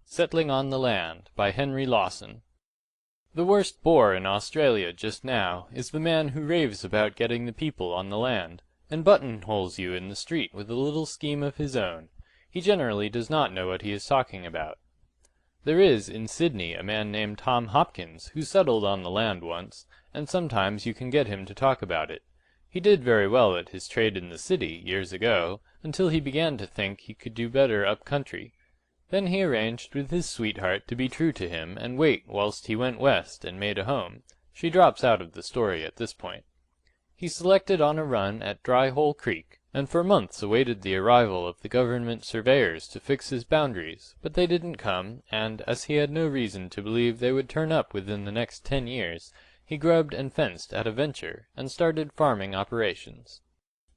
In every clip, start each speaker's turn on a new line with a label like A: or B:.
A: Settling on the Land by Henry Lawson. The worst bore in Australia just now is the man who raves about getting the people on the land, and buttonholes you in the street with a little scheme of his own. He generally does not know what he is talking about. There is in Sydney a man named Tom Hopkins who settled on the land once, and sometimes you can get him to talk about it. He did very well at his trade in the city, years ago, until he began to think he could do better up country. Then he arranged with his sweetheart to be true to him and wait whilst he went west and made a home. She drops out of the story at this point. He selected on a run at Dry Hole Creek, and for months awaited the arrival of the government surveyors to fix his boundaries, but they didn't come, and, as he had no reason to believe they would turn up within the next 10 years, he grubbed and fenced at a venture, and started farming operations.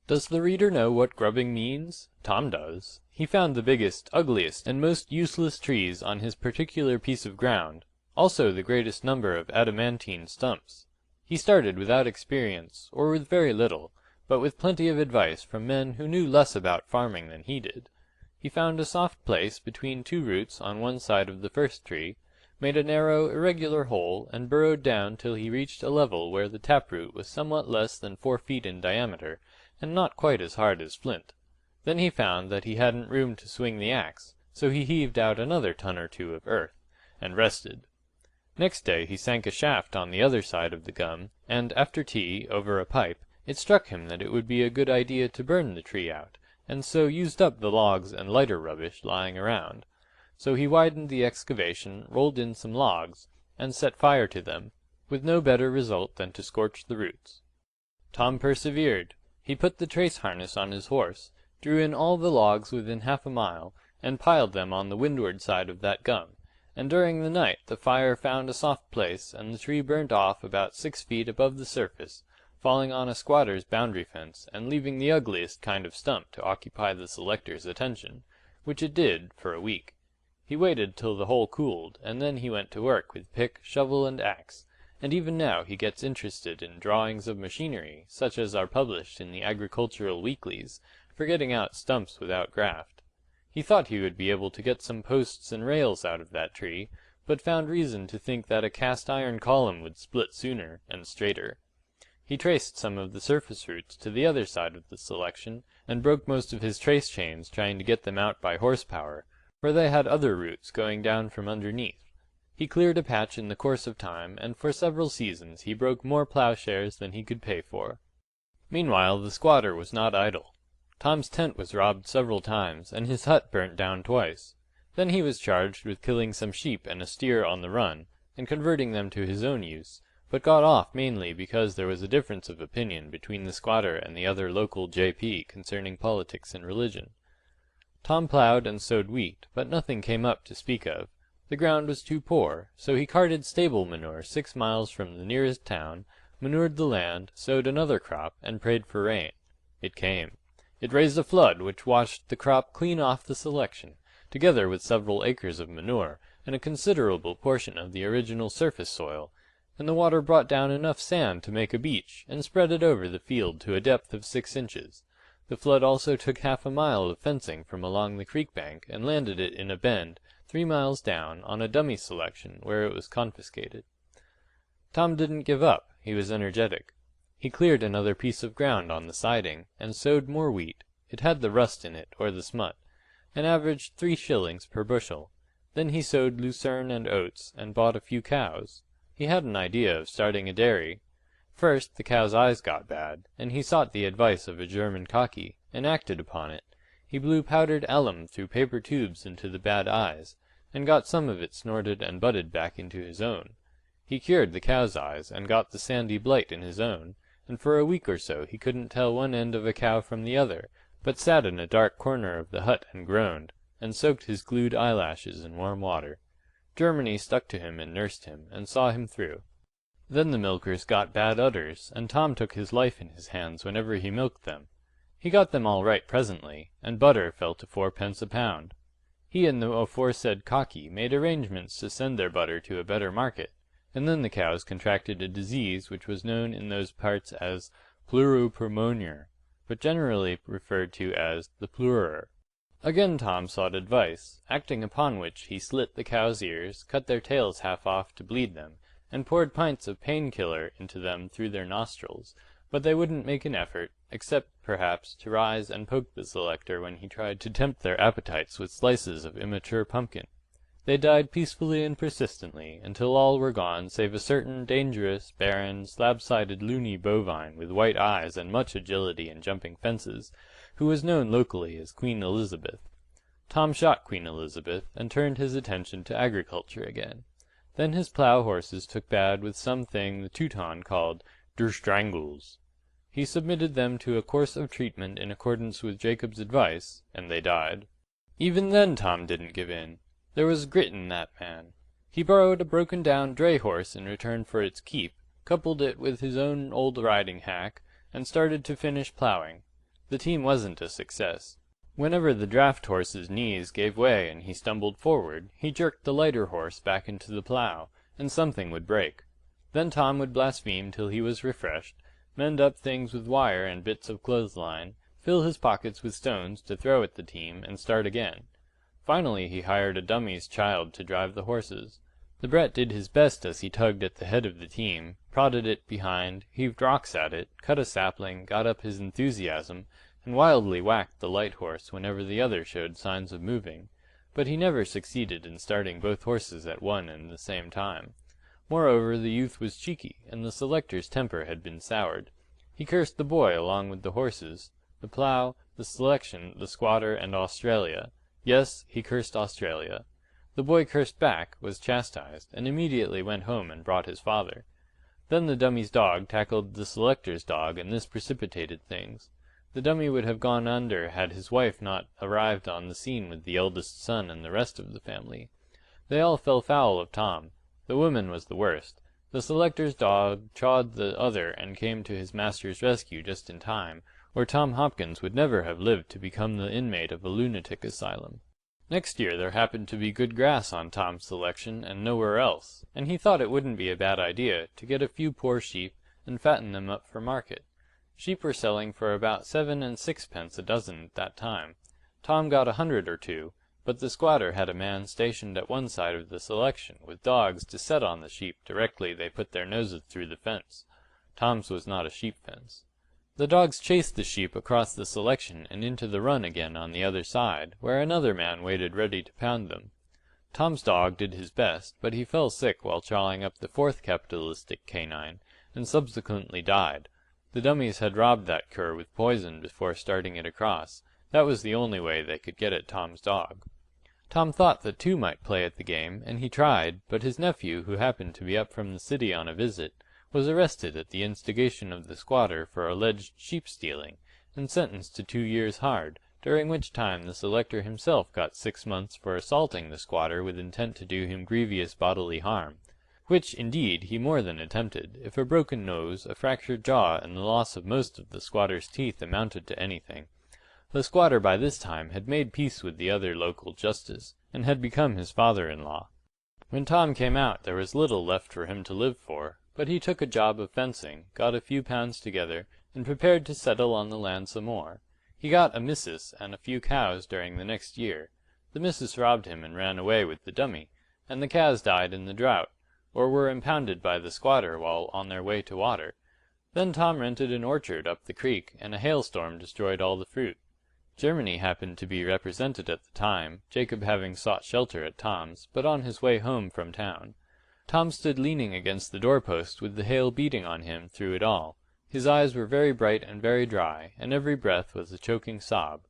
A: Does the reader know what grubbing means? Tom does. He found the biggest, ugliest, and most useless trees on his particular piece of ground, also the greatest number of adamantine stumps. He started without experience, or with very little, but with plenty of advice from men who knew less about farming than he did. He found a soft place between two roots on one side of the first tree, made a narrow, irregular hole, and burrowed down till he reached a level where the taproot was somewhat less than 4 feet in diameter, and not quite as hard as flint. Then he found that he hadn't room to swing the axe, so he heaved out another ton or two of earth, and rested. Next day he sank a shaft on the other side of the gum, and after tea, over a pipe, it struck him that it would be a good idea to burn the tree out, and so used up the logs and lighter rubbish lying around. So he widened the excavation, rolled in some logs, and set fire to them, with no better result than to scorch the roots. Tom persevered. He put the trace harness on his horse, drew in all the logs within half a mile, and piled them on the windward side of that gum, and during the night the fire found a soft place, and the tree burnt off about 6 feet above the surface, falling on a squatter's boundary fence, and leaving the ugliest kind of stump to occupy the selector's attention, which it did for a week. He waited till the hole cooled, and then he went to work with pick, shovel, and axe, and even now he gets interested in drawings of machinery, such as are published in the agricultural weeklies, for getting out stumps without graft. He thought he would be able to get some posts and rails out of that tree, but found reason to think that a cast-iron column would split sooner, and straighter. He traced some of the surface roots to the other side of the selection, and broke most of his trace chains trying to get them out by horsepower, for they had other roots going down from underneath. He cleared a patch in the course of time, and for several seasons he broke more ploughshares than he could pay for. Meanwhile the squatter was not idle. Tom's tent was robbed several times, and his hut burnt down twice. Then he was charged with killing some sheep and a steer on the run, and converting them to his own use, but got off mainly because there was a difference of opinion between the squatter and the other local J.P. concerning politics and religion. Tom ploughed and sowed wheat, but nothing came up to speak of. The ground was too poor, so he carted stable manure 6 miles from the nearest town, manured the land, sowed another crop, and prayed for rain. It came. It raised a flood which washed the crop clean off the selection, together with several acres of manure, and a considerable portion of the original surface soil, and the water brought down enough sand to make a beach, and spread it over the field to a depth of 6 inches. The flood also took half a mile of fencing from along the creek bank, and landed it in a bend, 3 miles down, on a dummy selection, where it was confiscated. Tom didn't give up. He was energetic. He cleared another piece of ground on the siding, and sowed more wheat. It had the rust in it, or the smut, and averaged 3 shillings per bushel. Then he sowed lucerne and oats, and bought a few cows. He had an idea of starting a dairy. First the cow's eyes got bad, and he sought the advice of a German cocky, and acted upon it. He blew powdered alum through paper tubes into the bad eyes, and got some of it snorted and butted back into his own. He cured the cow's eyes, and got the sandy blight in his own, and for a week or so he couldn't tell one end of a cow from the other, but sat in a dark corner of the hut and groaned, and soaked his glued eyelashes in warm water. Germany stuck to him and nursed him, and saw him through. Then the milkers got bad udders, and Tom took his life in his hands whenever he milked them. He got them all right presently, and butter fell to 4 pence a pound. He and the aforesaid cocky made arrangements to send their butter to a better market, and then the cows contracted a disease which was known in those parts as pleuropneumonia, but generally referred to as the pleurer. Again Tom sought advice, acting upon which he slit the cows' ears, cut their tails half off to bleed them, and poured pints of pain-killer into them through their nostrils, but they wouldn't make an effort, except, perhaps, to rise and poke the selector when he tried to tempt their appetites with slices of immature pumpkin. They died peacefully and persistently, until all were gone save a certain dangerous, barren, slab-sided loony bovine with white eyes and much agility in jumping fences, who was known locally as Queen Elizabeth. Tom shot Queen Elizabeth, and turned his attention to agriculture again. Then his plough horses took bad with something the Teuton called der Strangles. He submitted them to a course of treatment in accordance with Jacob's advice, and they died. Even then Tom didn't give in. There was grit in that man. He borrowed a broken-down dray horse in return for its keep, coupled it with his own old riding hack, and started to finish ploughing. The team wasn't a success. Whenever the draft horse's knees gave way and he stumbled forward, he jerked the lighter horse back into the plough, and something would break. Then Tom would blaspheme till he was refreshed, mend up things with wire and bits of clothesline, fill his pockets with stones to throw at the team, and start again. Finally he hired a dummy's child to drive the horses. The brat did his best as he tugged at the head of the team, prodded it behind, heaved rocks at it, cut a sapling, got up his enthusiasm, and wildly whacked the light horse whenever the other showed signs of moving. But he never succeeded in starting both horses at one and the same time. Moreover, the youth was cheeky, and the selector's temper had been soured. He cursed the boy along with the horses, the plough, the selection, the squatter, and Australia. Yes, he cursed Australia. The boy cursed back, was chastised, and immediately went home and brought his father. Then the dummy's dog tackled the selector's dog, and this precipitated things. The dummy would have gone under had his wife not arrived on the scene with the eldest son and the rest of the family. They all fell foul of Tom. The woman was the worst. The selector's dog chawed the other and came to his master's rescue just in time, or Tom Hopkins would never have lived to become the inmate of a lunatic asylum. Next year there happened to be good grass on Tom's selection and nowhere else, and he thought it wouldn't be a bad idea to get a few poor sheep and fatten them up for market. Sheep were selling for about 7 and 6 a dozen at that time. Tom got 100 or two, but the squatter had a man stationed at one side of the selection, with dogs to set on the sheep directly they put their noses through the fence. Tom's was not a sheep fence. The dogs chased the sheep across the selection and into the run again on the other side, where another man waited ready to pound them. Tom's dog did his best, but he fell sick while chawing up the fourth capitalistic canine, and subsequently died. The dummies had robbed that cur with poison before starting it across. That was the only way they could get at Tom's dog. Tom thought that two might play at the game, and he tried, but his nephew, who happened to be up from the city on a visit, was arrested at the instigation of the squatter for alleged sheep-stealing, and sentenced to 2 years hard, during which time the selector himself got 6 months for assaulting the squatter with intent to do him grievous bodily harm. Which, indeed, he more than attempted, if a broken nose, a fractured jaw, and the loss of most of the squatter's teeth amounted to anything. The squatter by this time had made peace with the other local justice, and had become his father-in-law. When Tom came out there was little left for him to live for, but he took a job of fencing, got a few pounds together, and prepared to settle on the land some more. He got a missus and a few cows during the next year. The missus robbed him and ran away with the dummy, and the cows died in the drought, or were impounded by the squatter while on their way to water. Then Tom rented an orchard up the creek, and a hailstorm destroyed all the fruit. Germany happened to be represented at the time, Jacob having sought shelter at Tom's, but on his way home from town. Tom stood leaning against the doorpost with the hail beating on him through it all. His eyes were very bright and very dry, and every breath was a choking sob.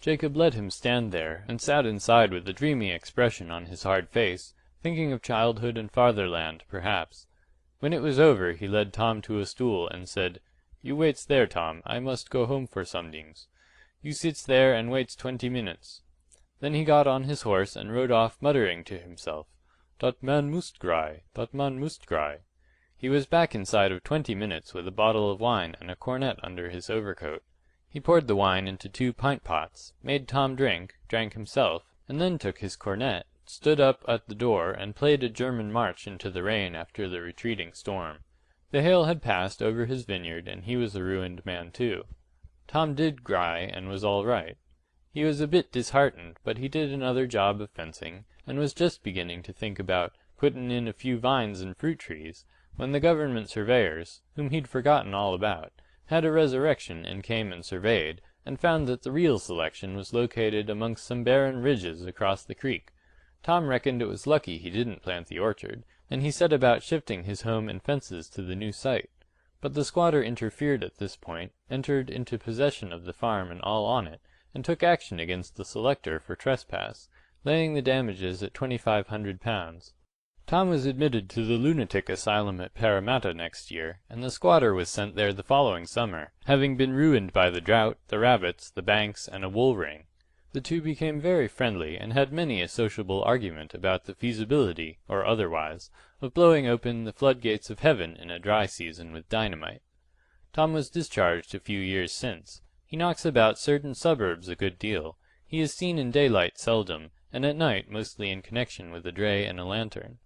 A: Jacob let him stand there, and sat inside with a dreamy expression on his hard face, thinking of childhood and fatherland, perhaps. When it was over he led Tom to a stool, and said, "You waits there, Tom, I must go home for somedings. You sits there and waits 20 minutes." Then he got on his horse and rode off muttering to himself, "Dat man must cry, dat man must cry." He was back inside of 20 minutes with a bottle of wine and a cornet under his overcoat. He poured the wine into 2 pint pots, made Tom drink, drank himself, and then took his cornet, stood up at the door, and played a German march into the rain after the retreating storm. The hail had passed over his vineyard, and he was a ruined man too. Tom did cry, and was all right. He was a bit disheartened, but he did another job of fencing, and was just beginning to think about puttin' in a few vines and fruit trees, when the government surveyors, whom he'd forgotten all about, had a resurrection and came and surveyed, and found that the real selection was located amongst some barren ridges across the creek. Tom reckoned it was lucky he didn't plant the orchard, and he set about shifting his home and fences to the new site. But the squatter interfered at this point, entered into possession of the farm and all on it, and took action against the selector for trespass, laying the damages at £2,500. Tom was admitted to the lunatic asylum at Parramatta next year, and the squatter was sent there the following summer, having been ruined by the drought, the rabbits, the banks, and a wool ring. The two became very friendly, and had many a sociable argument about the feasibility, or otherwise, of blowing open the floodgates of heaven in a dry season with dynamite. Tom was discharged a few years since. He knocks about certain suburbs a good deal. He is seen in daylight seldom, and at night mostly in connection with a dray and a lantern.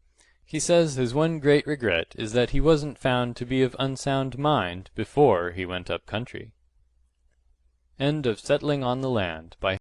A: He says his one great regret is that he wasn't found to be of unsound mind before he went up country. End of Settling on the Land by